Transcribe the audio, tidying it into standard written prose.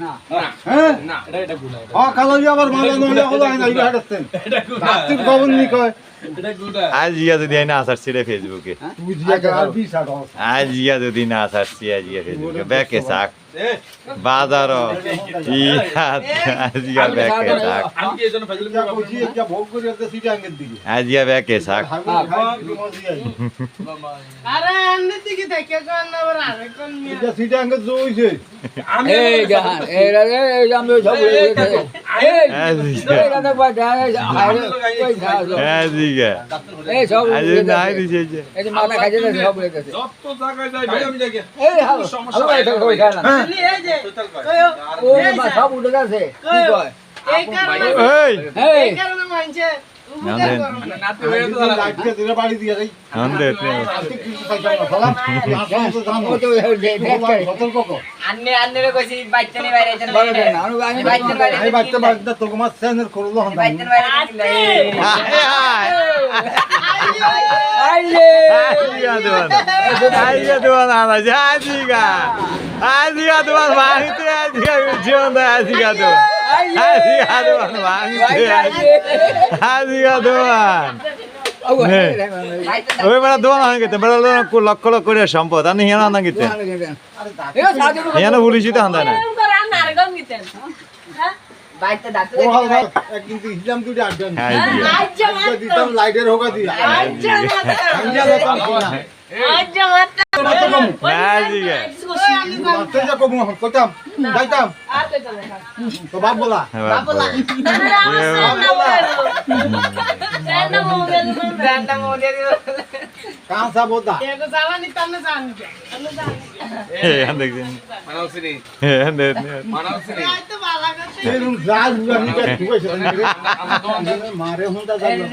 না হ্যাঁ না এটা গুলা কালো আবার মালা নইলে হলো আইনা ইগা হাঁটতেন এটা গুলা রাত্রির খবর নি কয় এটা গুলা আজ ইয়া যদি না আসার ছিল ফেসবুকে তুই জিয়া কে আর 20 টাকা আজ ইয়া যদি না আসার ছিল আজ ইয়া ফেসবুকে ব্যাকে সাক এ বাজার আজ ইয়া ব্যাকে সাক আমি কি এজন্য ফজল যা কইছি যা ভোগ করে একটা সিটি আঙ্গের দিকে আজ ইয়া ব্যাকে সাক আরে এমনি দিকে দেখে কোন না বড় আরে কোন মিয়া এটা সিটি আঙ্গের জইছে আমি এই গান এই রে আমি সব এই আজ ইয়া এই কথা কই দা আরে কই দা আজ ইয়া এই সব আজ নাই দিছে এই যে মাথা খাইছে না সব বলেছে যত জায়গায় যাই ভাই আমি দেখি এই হাল আমি এটা কই খাইলাম নি এই যে কয়ো ও মা সব উঠে গেছে কি কয় এই কারণে এই এই এই কারণে মানছে উপকার করো না নাতে হয়ে তো লাইট কে দিলে বাড়ি দিয়ে যাই আন্দে আজকে কিছু পাইতাম না সালাম আসলে তো জানো ও তো দেখ করে সতর্ক কর আন্নে কইছি বাইতে নি বাইরে যেন বড় না আমি বাইতে বাইরে আমি বাচ্চা বাচ্চা তোকে মাছ চ্যানেল করলো হন বাইতে বাইরে আইলে আজিয়া দোয়ান আজিয়া দোয়ান আজ আজিগা আজিয়া দোয়ান মাহিতে আজিগা জীবন আজিগা দোয়ান আজিয়া দোয়ান মাহিতে আজিগা দোয়ান ওই বেড়া দোয়ান হয়ে গেছে বেড়া লক্ষ লক্ষ করে সম্পদ আর হিয়ানা না গেছে হিয়ানা বলিছি তো হান্দা না বাইতে দাঁত ও হাল একদিন তো হিলাম তুই আড্ডা দিতাম লাইটের হোকা দিয়া আঞ্জা লতাম না আজিগা মারতে যা কমু কইতাম যাইতাম তো বাপ বলা কাঁসা বোতা এগো জানি তানে জানি তানে জানি দেখছেন মানাউসিনি মানাউসিনি আই তো বালা করতে এরকম যা আমি কা ঠিক আছে মারে হুঁটা যাবে